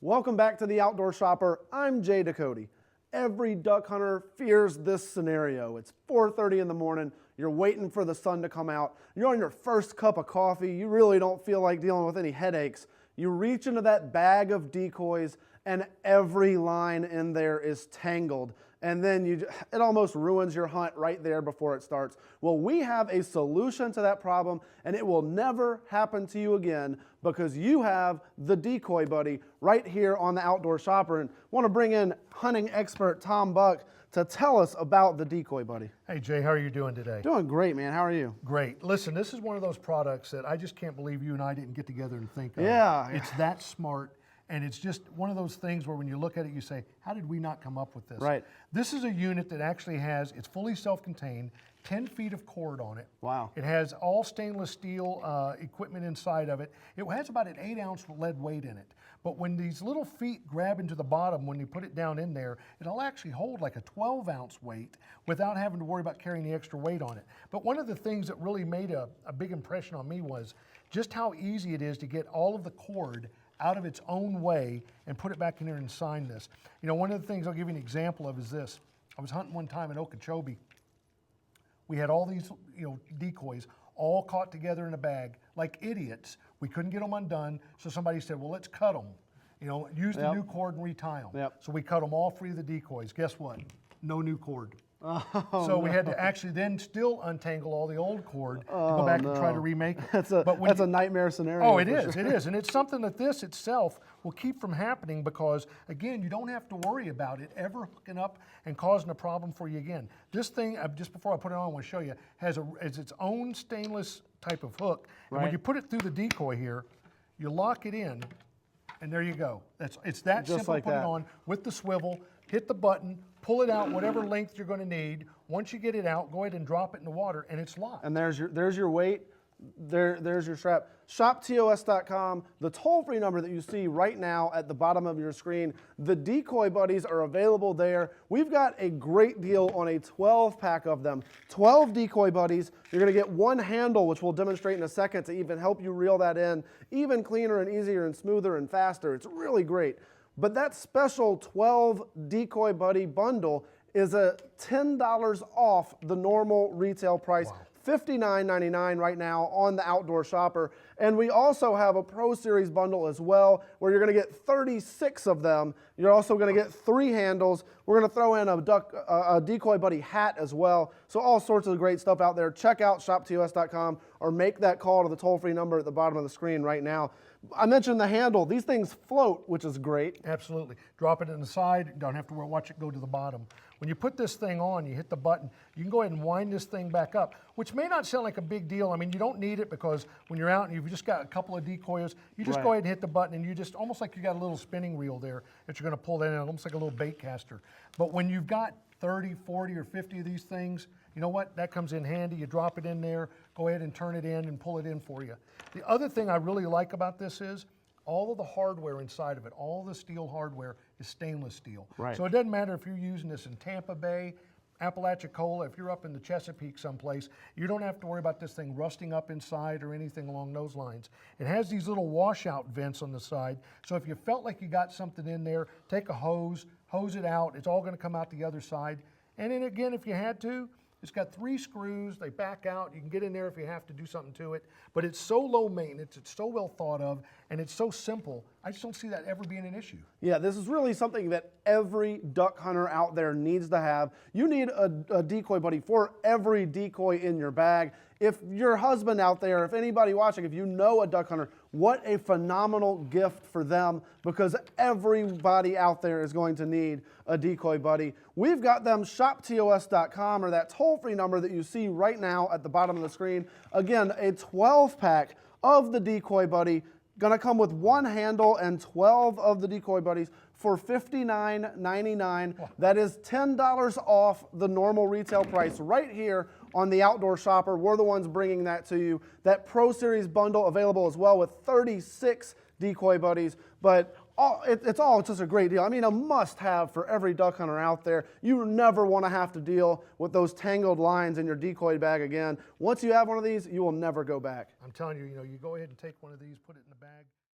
Welcome back to the Outdoor Shopper. I'm Jay Decoy. Every duck hunter fears this scenario. It's 4:30 in the morning. You're waiting for the sun to come out. You're on your first cup of coffee. You really don't feel like dealing with any headaches. You reach into that bag of decoys and every line in there is tangled. And then it almost ruins your hunt right there before it starts. Well, we have a solution to that problem, and it will never happen to you again because you have the Decoy Buddy right here on the Outdoor Shopper. And want to bring in hunting expert Tom Buck to tell us about the Decoy Buddy. Hey Jay, how are you doing today? Doing great, man. How are you? Great. Listen, this is one of those products that I just can't believe you and I didn't get together and think of. Yeah. It's that smart. And it's just one of those things where when you look at it, you say, how did we not come up with this? Right. This is a unit that actually has, it's fully self-contained, 10 feet of cord on it. Wow. It has all stainless steel equipment inside of it. It has about an 8-ounce lead weight in it. But when these little feet grab into the bottom, when you put it down in there, it'll actually hold like a 12-ounce weight without having to worry about carrying the extra weight on it. But one of the things that really made a big impression on me was just how easy it is to get all of the cord out of its own way and put it back in there and sign this. You know, one of the things I'll give you an example of is this. I was hunting one time in Okeechobee. We had all these, decoys all caught together in a bag like idiots. We couldn't get them undone, so somebody said, well, let's cut them. Use the new cord and retie them. Yep. So we cut them all free of the decoys. Guess what? No new cord. Oh, so we had to actually then still untangle all the old cord to go back and try to remake it. That's a nightmare scenario. Oh, it is, it is. And it's something that this itself will keep from happening because, again, you don't have to worry about it ever hooking up and causing a problem for you again. This thing, just before I put it on, I want to show you, has its own stainless type of hook. And when you put it through the decoy here, you lock it in, and there you go. It's that Just simple. like put that. it on with the swivel, hit the button, pull it out whatever length you're going to need. Once you get it out, go ahead and drop it in the water, and it's locked. And there's your weight. There's your strap. ShopTOS.com, the toll-free number that you see right now at the bottom of your screen. The Decoy Buddies are available there. We've got a great deal on a 12-pack of them. 12 Decoy Buddies. You're going to get one handle, which we'll demonstrate in a second to even help you reel that in. Even cleaner and easier and smoother and faster. It's really great. But that special 12 Decoy Buddy bundle is a $10 off the normal retail price. Wow. $59.99 right now on the Outdoor Shopper. And we also have a Pro Series bundle as well, where you're going to get 36 of them. You're also going to get 3 handles. We're going to throw in a Decoy Buddy hat as well. So all sorts of great stuff out there. Check out ShopTOS.com or make that call to the toll-free number at the bottom of the screen right now. I mentioned the handle. These things float, which is great. Absolutely. Drop it in the side. You don't have to watch it go to the bottom. When you put this thing on, you hit the button, you can go ahead and wind this thing back up, which may not sound like a big deal. I mean, you don't need it because when you're out and you've just got a couple of decoys, you just go ahead and hit the button and you just, almost like you got a little spinning reel there that you're going to pull that in, almost like a little bait caster. But when you've got 30, 40, or 50 of these things, you know what? That comes in handy. You drop it in there, go ahead and turn it in and pull it in for you. The other thing I really like about this is all of the hardware inside of it, all the steel hardware is stainless steel. Right. So it doesn't matter if you're using this in Tampa Bay, Apalachicola, if you're up in the Chesapeake someplace, you don't have to worry about this thing rusting up inside or anything along those lines. It has these little washout vents on the side, so if you felt like you got something in there, take a hose it out, it's all going to come out the other side. And then again, if you had to, it's got 3 screws, they back out, you can get in there if you have to do something to it, but it's so low maintenance, it's so well thought of, and it's so simple, I just don't see that ever being an issue. Yeah, this is really something that every duck hunter out there needs to have. You need a Decoy Buddy for every decoy in your bag. If your husband out there, if anybody watching, if you know a duck hunter, what a phenomenal gift for them, because everybody out there is going to need a Decoy Buddy. We've got them ShopTOS.com, or that toll-free number that you see right now at the bottom of the screen. Again, a 12-pack of the Decoy Buddy, going to come with 1 handle and 12 of the Decoy Buddies for $59.99. That is $10 off the normal retail price right here on the Outdoor Shopper. We're the ones bringing that to you. That Pro Series bundle available as well with 36 Decoy Buddies. But it's just a great deal. I mean, a must-have for every duck hunter out there. You never want to have to deal with those tangled lines in your decoy bag again. Once you have one of these, you will never go back. I'm telling you, you go ahead and take one of these, put it in the bag.